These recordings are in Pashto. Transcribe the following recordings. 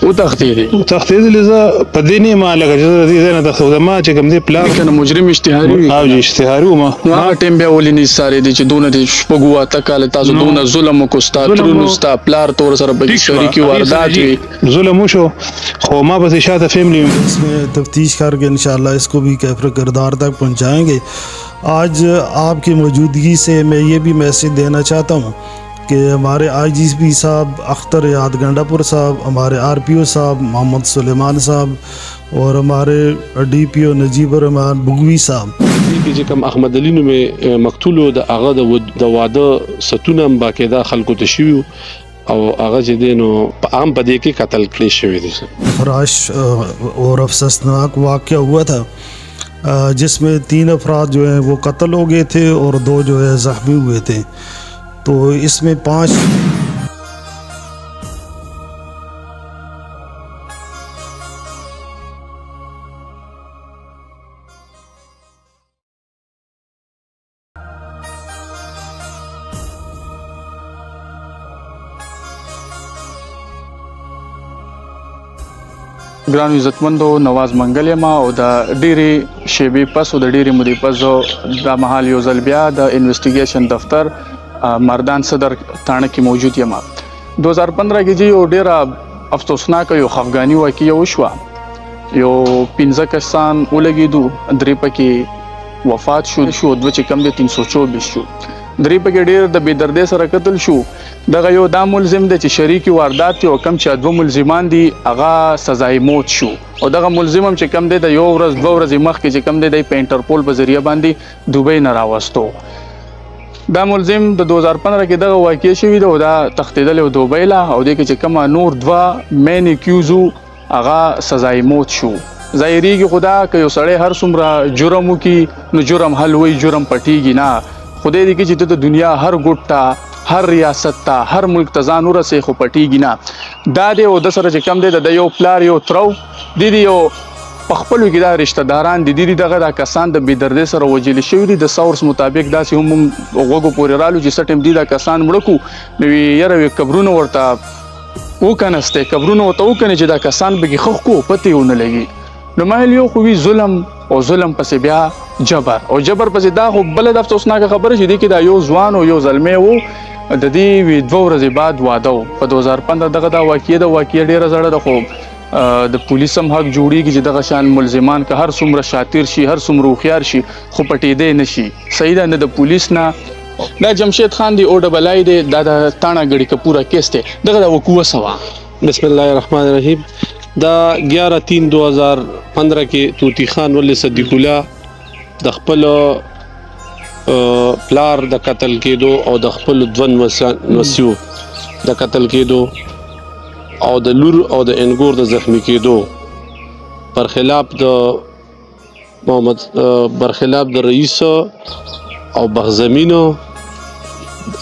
وتښتېدلې زه په دې نه ما لکه چې زه د دې ځای نه تښتېدم ما چې کوم دی پلار کنه مجرم اشتهاري وي او اشتهاري وم نو هغه ټیم بیا ولې نه ساري دي چې دونه د شپږو اته کاله تاسو دونه ظلم وکړو ستا ترونو ستا پلار ته ورسره پکې شریکي واردات وي ظلم وشو خو ما پسې شاته فیملی इसमें तफ्तीश करके इंशाल्लाह इसको भी कैफर किरदार तक पहुंचाएंगे। आज आपकी मौजूदगी से मैं ये भी मैसेज देना चाहता हूँ कि हमारे IGP साहब अख्तर याद गंडापुर साहब, हमारे RPO साहब मोहम्मद सुलेमान साहब और हमारे DPO नजीब रहमान बुगवी साहब چې کوم احمد علي نو مې مقتول د هغه د واده ستونه باقاعده خلکو ته شوي او هغه چې دینو په عام په دې کې قتل کړی شوی دی फराश और अफसोसनाक वाक़या हुआ था जिसमें 3 अफराद जो हैं वो कत्ल हो गए थे और 2 जो है ज़ख्मी हुए थे। तो इसमें 5 ګرانو عزتمندو نواز منګل یم او د ډېرې شیبې پس او د ډېرې مودې پس دا مهال یو ځل بیا د انویسټیګیشن دفتر مردان صدر تاڼه کې موجود یم 2015 کې یو ډېره افسوسناکه یو خفګاني واقعه وشوه یو 15 کسان ولګېدو 3 پکې وفات شو 2 چې کم دي 324 شو 3 پکې ډېر د بېدردۍ سره قتل شو دغه یو دا ملزم دی چې شریکي واردات او کم چې 2 ملزمان دي هغه سزای موت شو او دغه ملزم هم چې کم دی د یو ورځ 2 ورځې مخکې چې کم دی د انټرپول په ذریعہ باندې دوبۍ نه راوستو دا ملزم د 2015 کې دغه واقع شوی دی او دا تښتېدلی و دوبۍ له او دې کې چې کومه نور 2 مین اکیوزو هغه سزای موت شو ظاهریږي خدا که یو سړی هر څومره جرم وکړي نو جرم حل وي جرم پټیږي نه خدای دې کې چې د دنیا هر ګوټ هر ریاست ته هر ملک ته ځان ورسې خو پټیږي نه دا دی او د سره چې کم دی د یو پلار یو ترو دی یو په خپلو کې دا رشتہ داران دي دغه دا کسان د بېدردۍ سره وژل شوي دي د سورس مطابق داسې هم غوږو پورې رالو چې څه ټیم دي دا کسان مړه کړو نو یاره قبرونه ورته وکنستې قبرونه ورته وکنې چې دا کسان پکې ښخ کړو پتې ونه لګي نو ما یو خو وي ظلم او ظلم پسې بیا جبر او جبر پسې دا خو بله د افسوسناکه خبره چې دی کې دا یو ځوان او یو زلمی و د دې 2 ورځې بعد واده و په 2015 دغه دا واقعه ډیره زړه ده خو د پولیس هم حق جوړیږي چې دغه شان ملزمان که هر څومره شاطر شي هر څومره هوښیار شي خو پټېدی نه شي صحیح ده نه د پولیس نه دا جمشید خان دی او ډبل آی دی دا د تاڼه ګړي که پوره کیس دی دغه د وقوع سوا بسم الله الرحمن الرحیم دا 11/3/2015 کې توتی خان ول صدیق الله د خپل پلار د قتل کېدو او د خپل ځوان وسیو د قتل کېدو او د لور او د انګور د زخمی کېدو پر خلاف د محمد برخلاف د رئیس او بغزمینو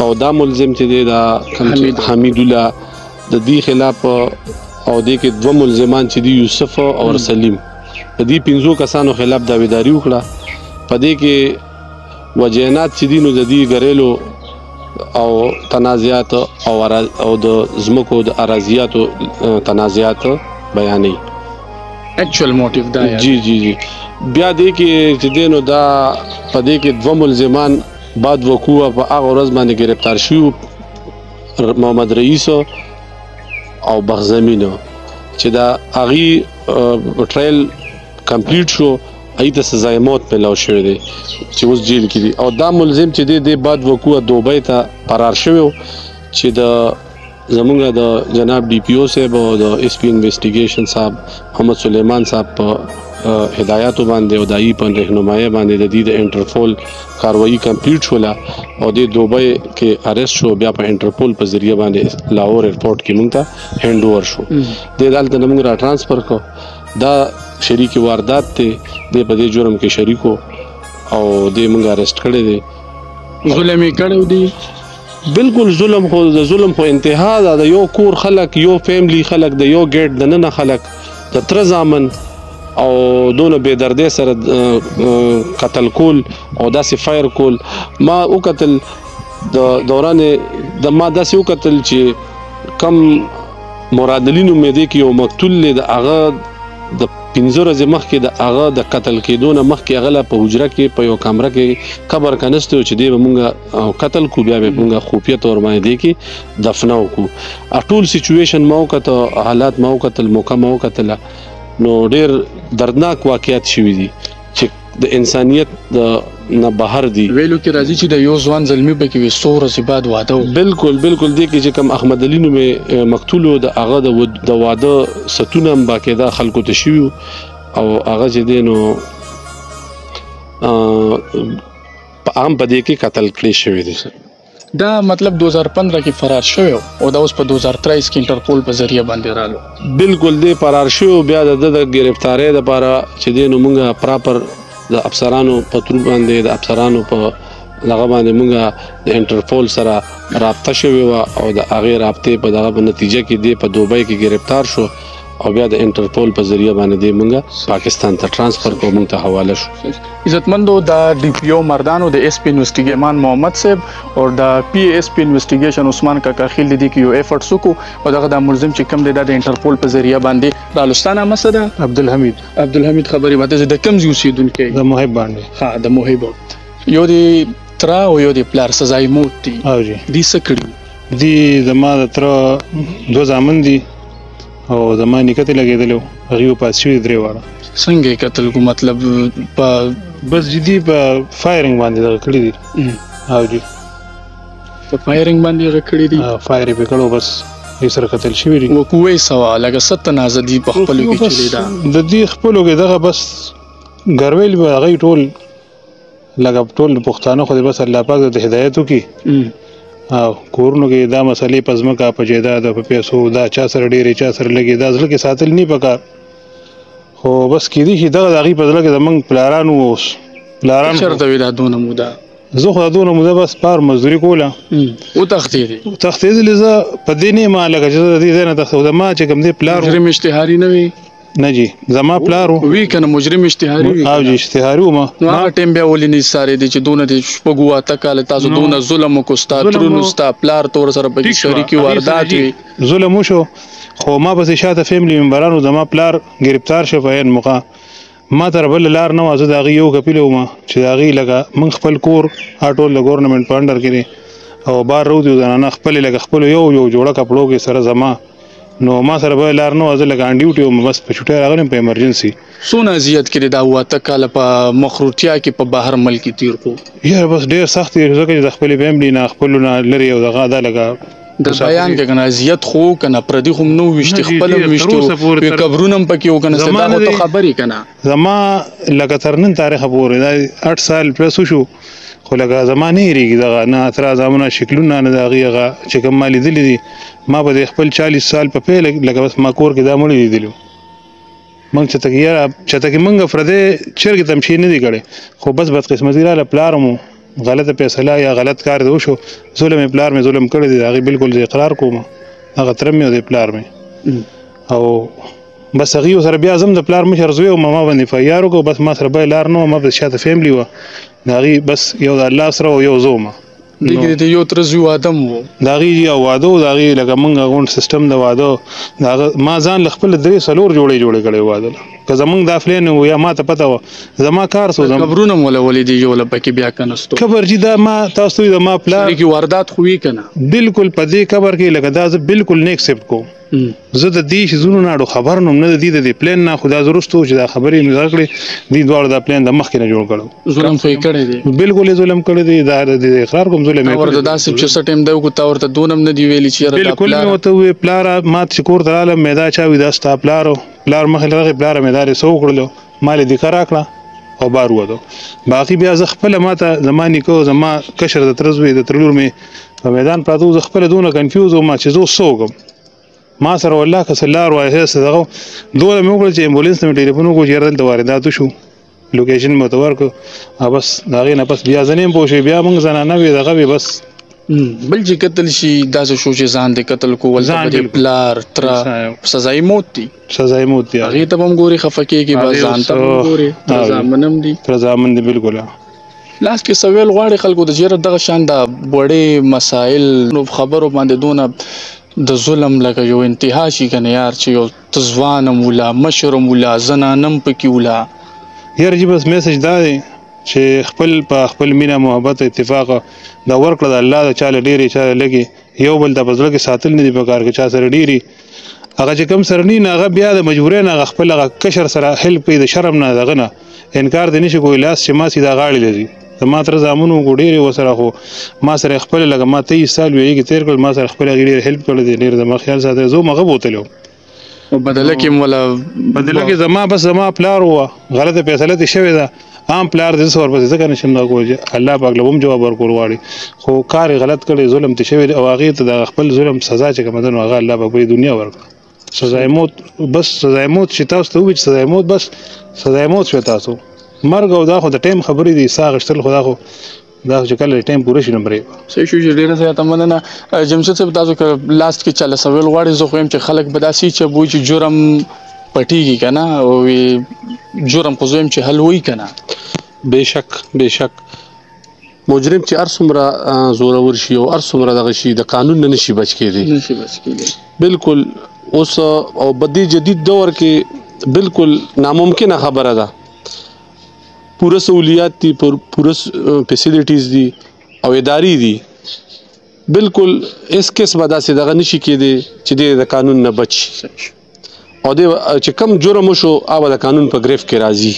او دا ملزم چې دی دا حمید الله د دې خلاف او د کې 2 ملزمان چې دی یوسف او سلیم د دې 5 کسانو خلاف داویداری وکړه په دې کې وجینات چې دي نو د دې ګریلو او تنازعات او د زمکو د اراضیاتو تنازعات بیانې اکچوال موټیو دا جی بیا دې کې چې دینو دا په دې کې 2 ملزمان بعد وقوع په هغه ورځ باندې گرفتار شو محمد رئیس او بغزمینو چې دا اغي ټرایل کمپلیټ شو ایته سزا موت په لو شوی دی چې اوس جیل کې دي او دا ملزم چې دی بعد وقوع دوبۍ ته فرار شوی چې د زمونږ د جناب DPO صاحب او د SP انویسټیګیشن صاحب محمد سلیمان صاحب په هدایاتو باندې او دایي په رهنمایي باندې د دې د انټرپول کاروایی کمپلیټ شوله او د دوبۍ کې اریسټ شو بیا په انټرپول په ذریعہ باندې لاهور ایرپورټ کې مونږ ته هند اوور شو د دالته موږ را ټرانسفر کو دا شریکی واردات ته د په دې جرم کې شریکو او د موږ اریسټ کړی دی ظلم یې کړی دی بالکل ظلم خو د ظلم خو انتها ده د یو کور خلک یو فیملی خلک د یو ګیټ د ننه خلک د تر زامن او دونه بې دردۍ سره قتل کول او داسې فایر کول ما وکتل د دوران د ما داسې وکتل چې کم مرادلی نوم دی کې یو مقتول دی د هغه د 15 ورځې مخکې د هغه د قتل کېدو نه مخکې هغه لا په حجره کې په یو کمره کې قبر کنسته و چې دی به مونږ قتل کو بیا به مونږ خفیه طور باندې دی کې دفنه وکړو ټول سچویشن ما وکتل حالات ما وکتل موقع ما وکتل نو ډېر دردناک واقعیت شوي دي چې د انسانیت د نه بهر دي ویلو کې راځي چې د یو ځوان زلمی په کې 100 ورځې بعد واده و بالکل دی کې چې کوم احمد علي نومې مقتول و د هغه د واده ستونه هم باقاعده خلکو ته شوي او هغه چې دی نو په عام په دې کې قتل کړی شوی دی دا مطلب 2015 کې فرار شوی او دا اوس په 2023 کې انټرپول په ذریعہ باندې رالو بالکل دی فرار شوی بیا د گرفتاری لپاره چې دی نو مونږه پراپر د افسرانو په تور باندې د افسرانو په لغه باندې مونږه د انټرپول سره رابطه شوی و او د هغې رابطې په دغه نتیجه کې دی په دوبۍ کې گرفتار شو او بیا د انټرپول په ذریعہ باندې دی مونږه پاکستان ته ترانسفر کو مونږ ته حواله شو عزتمندو د ډي پی او مردانو د اس پی انویسټیګیمان محمد صاحب او د پی اس پی انویسټیګیشن عثمان کاکا خیل دي کې یو ایفورټ سکو او دغه د ملزم چې کم دی د انټرپول په ذریعہ باندې رالوستانه مسده عبدالحمید خبري ماته د کم اوسیدونکو د محب باندې ها د محب یو دی ترا او یو دی پلار سزای موت دی او جی دی سکړي دی زما د تر دو زامن دي او زما نکته لګیدلو هغه په شوی درې واره څنګه قتل کو مطلب په بس جدي په فایرنګ باندې دغه کړی دي او جی په فایرنګ باندې رکړی دي فایر په کړو بس یې سره قتل شوی دي وکوي سوا لکه ست نازدي په خپل کې چلی دا د دې خپلو کې دغه بس ګرویل به هغه ټول لکه ټول پښتانه خو بس الله پاک د هدایتو کې او کورونو کې دا مسلې پزمکا په جیداد په پیسو دا چا سره ډېرې چا سره لګي دا ځل کې ساتل نه پکار خو بس کې دي چې دغه هغې په ځل کې زمونږ پلارانو اوس پلاران چېرته وي دا دونه موده زه خو دا دونه موده بس پار مزدوري کوله وتښتېدې زه په دې نه ما لکه چې زه د دې ځای نه تښتېدم ما چې کوم دی پلار مجرم اشتهاري نه وي نه جی زما پلار وی کنه مجرم اشتهاري وي او جی اشتهاري و ما نو هغه ټیم بیا ولې نه ساري دي چې دونه د شپږو اته کاله تاسو دونه ظلم وکړو ترونو ستا پلار تور سره په شریکي واردات وي ظلم وشو خو ما پسې شاته فیملی ممبرانو زما پلار گرفتار شو په عین موقع ما تر بل لار نه وازه د هغې یو کپیل وم چې د هغې لکه موږ خپل کور ټول د ګورنمنټ په انډر کې دی او بار رو دي زنانه خپلې لکه خپلو یو جوړه کپړو کې سره زما نو ما سره به لار نه وازه لکه ډیوټي وم بس په چوټۍ راغلم په ایمرجنسي څونه اذیت کړې دا اوه اته کاله په مخروطیا کې په بهر ملک کې تیر کړو یاره بس ډېر سخت دی ځکه چې د خپلې فیملي نه خپلو نه لرې او دغه دا لکه د بیان کې کنه اذیت خو کنه پردي خو نو وشتي خپل وشتو په قبرونم پکې وکنه صدا ته خبري کنه زما لکه تر نن تاریخ پورې دا 8 سال پلس شو خو لکه زما نه هېرېږي دغه نه اعتراضونه شکلونه نه د هغې هغه چې کوم ما لیدلي دي ما به د خپل 40 سال په پیل لکه بس ما کور کې دا مړي لیدلي موږ چېرته کې موږ پردی چرګې تمشي نه دي کړی خو بس بدقسمتي راله پلار مو غلطه فیصله یا غلط کار دی وشو ظلم پلار مې ظلم کړی دی هغې بالکل زه اقرار کوم هغه تره مې او د پلار مې او بس هغې سره بیا زم د پلار مشر زوی وم ما باندې فیار وکړو بس ما سره بل لار نه وه ما په شاته فیملي وه د هغې بس یو د الله سره او یو زه وم د یو تر زوی واده م و د هغې یو واده و د هغې لکه موږ غونډ سیسټم د واده د هغه ما ځان له خپله 3-4 جوړې کړی واده که زمونږ دا فلین و یا ما ته پته وه زما کار سو قبرونه م وله ولې دي یوله پکې بیا کنستو قبر چې دا ما تاسو ته زما پلار کې واردات خو وي کنه بالکل په دې قبر کې لکه دا زه بالکل نه اکسپټ کوم زه د دې شیزونو نه اړو خبر نوم نه د دې د پلین نه خو دا زرستو چې دا خبرې مې زده کړې دوی دواړو دا پلین د مخکې نه جوړ کړو ظلم خو یې کړی دی بالکل یې ظلم کړی دی دا د اقرار کوم ظلم یې ورته داسې چې څه ټایم دی وکړو تا ورته دونه هم نه دي ویلي چې یاره دا بالکل مې ورته وویل پلاره ما چې کور ته رالم مې دا چا وي دا ستا پلار پلار مخکې راغی پلاره مې دا دې څه وکړلو ما یې دیکه راکړه او بار ووتو باقي بیا زه خپله ما ته زما نیکه زما کشر د تره زوی د تره لور مې په میدان پراته زه خپله دونه کنفیوز وم چې زه اوس څه وکړم ما سره والله که څه لار وای هېڅ دغه دومره مې وکړل چې ایمبولینس ته مې ټلیفون وکړو چې یاره دلته وارداتو شو لوکیشن مې ورته ورکړو او بس د هغې نه پس بیا زه نه یم پوه شوې بیا موږ زنانه وې دغه وې بس بل چې قتل شي داسې شو چې ځان دې قتل کو ولته به پلار تره سزای موت دي سزای موت دي هغې ته به هم ګورې خفه کېږي بس ځان ته به هم ګورې رضامن هم دي رضامن دي بالکل لاس کې سویل غواړي خلکو د چېرې دغه شان د وړې مسایل نو خبرو باندې دونه د ظلم لکه یو انتها شي کنه یار چې یو تزوانم ولا مشرم ولا زنانم پکې ولا یار جی بس میسج دا دی چې خپل په خپل مینا محبت اتفاق دا ورکړه د الله د چاله ډیری چاله لګي یو بل د بزړه کې ساتل نه دی په کار کې چا سره ډیری هغه چې کم سره نه هغه بیا د مجبورین هغه خپل هغه کشر سره هیلپ کوي د شرم نه دغه نه انکار دی نشي کوی لاس چې ما سیدا غاړي لذي ما تر زامنو ګډيري وسره خو ما سره خپل لګه ما 23 سال ویږي تیر کول ما سره خپل غیر هیلپ کړل دي ډیر د ما خیال ساته زه مغه بوتلو او بدله کې بدله کې زما پلار و غلطه فیصله دي شوی دا عام پلار د څور په ځکه نشم دا کوی الله پاک له هم جواب ورکول واړي خو کار غلط کړي ظلم ته شوی او هغه ته د خپل ظلم سزا چې کوم دنو هغه الله پاک په دنیا ورکړي سزا موت بس سزا موت چې تاسو ته وایي سزا موت بس سزا موت شو تاسو مرګ او دا خو د ټیم خبرې دي ساغشتل خدا خو دا چې کله ټیم پوره شي نمبر صحیح شو چې ډیره زیاته مننه جمشید صاحب تاسو که لاست کې چاله سوال غواړي زه خو يم چې خلک بداسي چې بوي چې جرم پټیږي کنه او جرم خو زم چې حل وای کنه بشک مجرم چې ارسمره زورور شي او ارسمره دغه شي د قانون نه نشي بچ کېږي بالکل اوس او بدی جدید دور کې بالکل ناممکنه خبره ده پوره سہولیات دي پوره فیسیلیټیز دي او اداري دي بالکل اس قسمه داسې دغه نشي کېدی چې د قانون نه بچ او د چې کم جرم شو او د قانون په گرفت کې راځي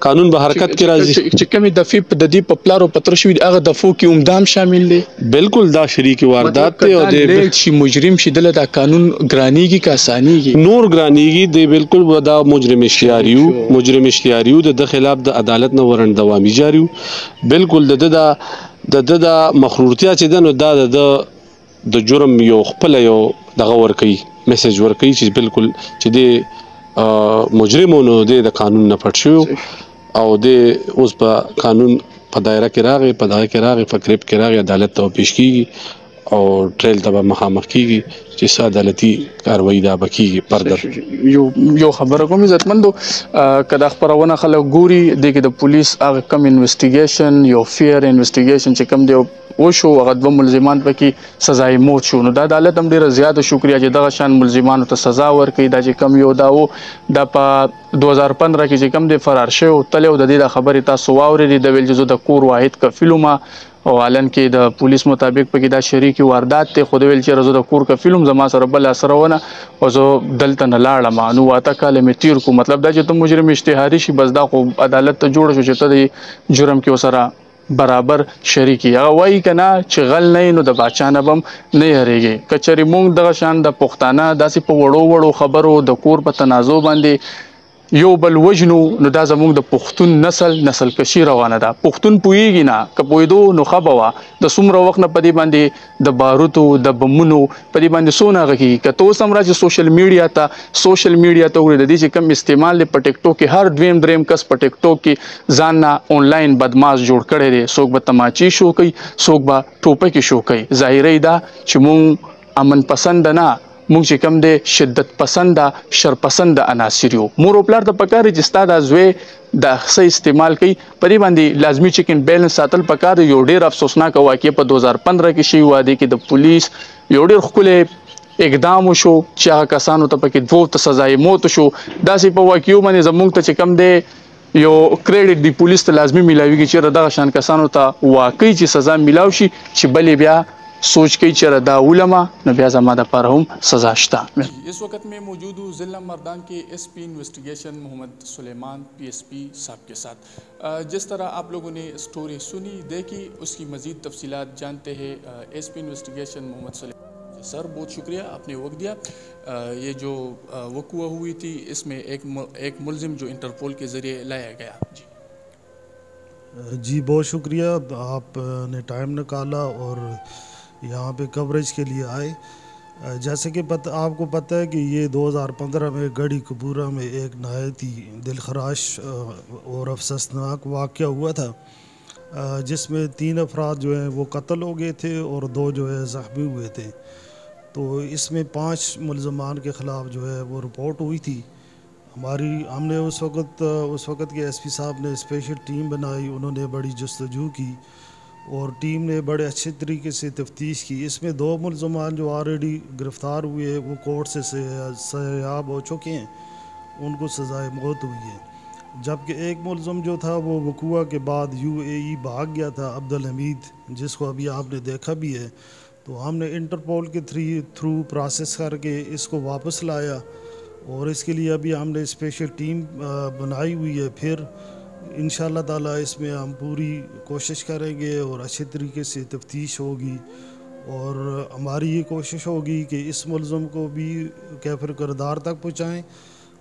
قانون به حرکت کې راځي چې کومې دفعې په د دې په پلارو پتر شوي هغه دفعو کې عمدام شامل دي بالکل دا شریک واردات ته او د شي مجرم شي دله د قانون ګرانیږي کا اسانيږي نور ګرانیږي د بالکل ودا مجرم اشتیاریو د خلاف د عدالت نه ورن دوامي جاریو بالکل د مخرورتیا چې دنو دا د جرم یو خپل یو دغه ور کوي میسج ور کوي چې بالکل چې د مجرمونو د قانون نه پټ شو او د اوس په قانون په دایره کې راغی په دغه کې راغی په قریب کې راغی عدالت ته پیش کیږي او ټریل ته مخامخ کیږي چې عدالتي کاروایی دا بکیږي پردر یو خبره کوم عزتمندو کله خبرونه خلک ګوري د پولیس هغه کم انویسټیګیشن یو فیر انویسټیګیشن چې کم دی وشو هغه دوه ملزمان پکې سزای موت شو نو د عدالت هم ډیره زیاته شکریا چې دغه شان ملزمانو ته سزا ورکړي دا چې کم یو داو د په 2015 کې چې کم دی فرار شو تلو د دې خبرې تاسو واوري د ویل جزو د کور واحد کفیلوما او علن کې د پولیس مطابق پکې دا شریکی واردات ته خود ویل چې رزو د کور کفیلوم زما سره بل سرونه او زه دلته نه لاړم نو واته کاله می تیر کو مطلب دا چې ته مجرم اشتهاري شي بس دا خو عدالت ته جوړ شو چې ته د جرم کې وسره برابر شریکی هغه وایي کنه چې غل نه نو د باچانه بم نه یریږي کچري مونږ دغه شان د پښتانه داسې په وړو خبرو د کور په تنازع باندې یو بل وجنو نو دا زموږ د پښتون نسل کشي روانه ده پښتون پویږي نه کپویدو نو خبره د څومره وخت نه پدی باندې د باروتو د بمونو پدی باندې سونه غږی کته سمرا چې سوشل میډیا ته ور د دې چې کم استعمال په ټیک ټاک کې هر دریم کس په ټیک ټاک کې ځان نه آنلاین بدمعاش جوړ کړي دي څوک به تماچی شو کوي څوک به ټوپک شو کوي ظاهري دا چې مونږ امن پسند نه مونږ چې کم دی شدت پسند شر پسند عناصر یو مور او پلار ته پکار چې ستاد ازوي د ښه استعمال کوي په دې باندې لازمی چیکن بیلنس ساتل پکار یو ډیر افسوسناک واقعي په 2015 کې شي واده کې د پولیس یو ډیر خپل اقدام شو چې هغه کسانو ته پکې دوه ته سزا موت شو داسې په واقعي باندې زمونږ ته چې کم دی یو کریډټ دی پولیس ته لازمی ملاويږي چې دغه شان کسانو ته واقعي چې سزا ملاوي شي چې بلې بیا सोच के चर दा उलमा न ब्याज हमारा पर हम सजाश्ता इस वक्त में मौजूद हूँ ज़िला मर्दान के एसपी इन्वेस्टिगेशन मोहम्मद सुलेमान पीएसपी साहब के साथ जिस तरह आप लोगों ने स्टोरी सुनी देखी उसकी मज़ीद तफसीलात जानते हैं एसपी इन्वेस्टिगेशन मोहम्मद सुलेमान सर बहुत शुक्रिया आपने वक्त दिया ये जो वक़ुआ हुई थी इसमें एक मुलजिम जो इंटरपोल के ज़रिए लाया गया जी बहुत शुक्रिया आपने टाइम निकाला और यहाँ पे कवरेज के लिए आए जैसे कि आपको पता है कि ये 2015 में गढ़ी कपूरा में एक नहायत ही दिलखराश और अफसोसनाक वाक़या हुआ था जिसमें 3 अफराद जो हैं वो कत्ल हो गए थे और 2 जो है ज़ख्मी हुए थे तो इसमें 5 मुलज़मान के ख़िलाफ़ जो है वो रिपोर्ट हुई थी हमने उस वक़्त के एसपी साहब ने स्पेशल टीम बनाई उन्होंने बड़ी जस्तजू की اور ٹیم نے بڑے اچھے طریقے سے تفتیش کی. اس میں 2 ملزمان جو آلریڈی گرفتار ہوئے وہ کورٹ سے سیاب ہو چکے ہیں, ان کو سزائے موت ہوئی ہے. جبکہ ایک ملزم جو تھا وہ وقوع کے بعد UAE بھاگ گیا تھا, عبدالحمید, جس کو ابھی آپ نے دیکھا بھی ہے. تو ہم نے انٹرپول کے تھرو پروسیس کر کے اس کو واپس لایا, اور اس کے لیے ابھی ہم نے اسپیشل ٹیم بنائی ہوئی ہے. پھر انشاءاللہ تعالیٰ اس میں ہم پوری کوشش کریں گے اور اچھے طریقے سے تفتیش ہوگی, اور ہماری یہ کوشش ہوگی کہ اس ملزم کو بھی کیفر کردار تک پہنچائیں,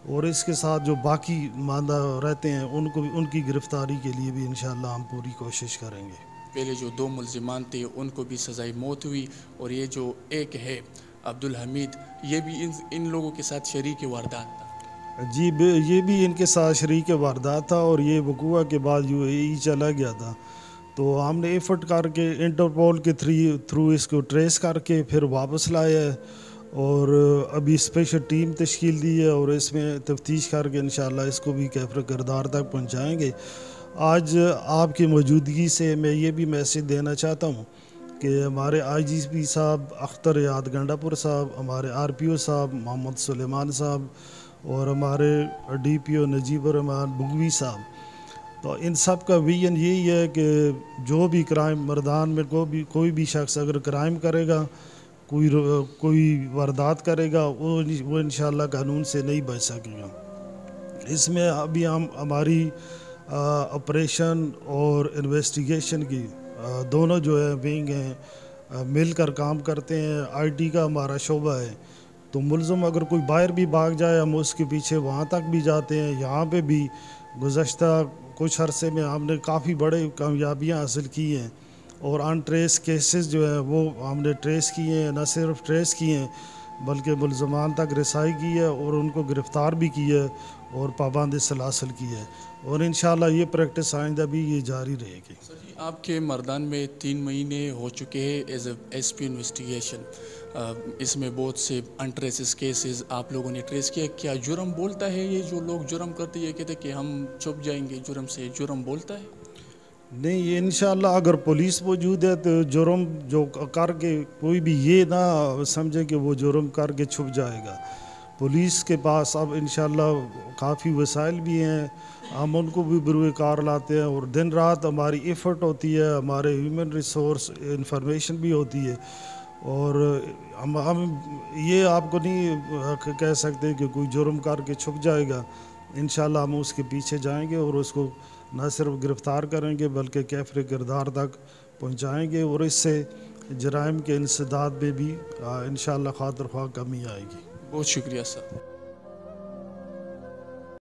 اور اس کے ساتھ جو باقی ماندہ رہتے ہیں ان کو بھی, ان کی گرفتاری کے لیے بھی انشاءاللہ ہم پوری کوشش کریں گے. پہلے جو 2 ملزمان تھے ان کو بھی سزائے موت ہوئی, اور یہ جو ایک ہے عبدالحمید, یہ بھی ان لوگوں کے ساتھ شریک واردات تھا. جی یہ بھی ان کے ساتھ شریک واردات تھا, اور یہ وقوع کے بعد UAE چلا گیا تھا. تو ہم نے ایفرٹ کر کے انٹرپول کے تھرو اس کو ٹریس کر کے پھر واپس لایا ہے, اور ابھی اسپیشل ٹیم تشکیل دی ہے, اور اس میں تفتیش کر کے انشاءاللہ اس کو بھی کیفر کردار تک پہنچائیں گے. آج آپ کی موجودگی سے میں یہ بھی میسیج دینا چاہتا ہوں کہ ہمارے IGP صاحب اختر یاد گنڈا پور صاحب, ہمارے RPO صاحب محمد سلیمان صاحب, اور ہمارے DPO نجیب الرحمان بگوی صاحب, تو ان سب کا ویژن یہی ہے کہ جو بھی کرائم مردان میں کوئی بھی شخص اگر کرائم کرے گا, کوئی واردات کرے گا, وہ انشاءاللہ قانون سے نہیں بچ سکے گا. اس میں ابھی ہماری آپریشن اور انویسٹیگیشن کی دونوں جو ہے ونگ ہیں, مل کر کام کرتے ہیں. IT کا ہمارا شعبہ ہے, تو ملزم اگر کوئی باہر بھی بھاگ جائے ہم اس کے پیچھے وہاں تک بھی جاتے ہیں. یہاں پہ بھی گزشتہ کچھ عرصے میں ہم نے کافی بڑے کامیابیاں حاصل کی ہیں, اور ان ٹریس کیسز جو ہیں وہ ہم نے ٹریس کیے ہیں. نہ صرف ٹریس کیے ہیں بلکہ ملزمان تک رسائی کی ہے, اور ان کو گرفتار بھی کی ہے, اور پابند سلاسل کی ہے, اور انشاءاللہ یہ پریکٹس آئندہ بھی یہ جاری رہے گی. سر جی, آپ کے مردان میں 3 مہینے ہو چکے ہیں ایز اے SP انویسٹیگیشن. اس میں بہت سے انٹریسز کیسز آپ لوگوں نے ٹریس کیا. کیا جرم بولتا ہے یہ جو لوگ جرم کرتے یہ کہتے کہ ہم چھپ جائیں گے جرم سے, جرم بولتا ہے؟ نہیں, یہ انشاءاللہ اگر پولیس موجود ہے تو جرم جو کر کے کوئی بھی یہ نہ سمجھے کہ وہ جرم کر کے چھپ جائے گا. پولیس کے پاس اب انشاءاللہ کافی وسائل بھی ہیں, ہم ان کو بھی بروئے کار لاتے ہیں, اور دن رات ہماری ایفرٹ ہوتی ہے, ہمارے ہیومن ریسورس انفارمیشن بھی ہوتی ہے, اور ہم یہ آپ کو نہیں کہہ سکتے کہ کوئی جرم کر کے چھپ جائے گا. انشاءاللہ ہم اس کے پیچھے جائیں گے, اور اس کو نہ صرف گرفتار کریں گے بلکہ کیفر کردار تک پہنچائیں گے, اور اس سے جرائم کے انسداد میں بھی انشاءاللہ خاطر خواہ کمی آئے گی. بہت شکریہ سر.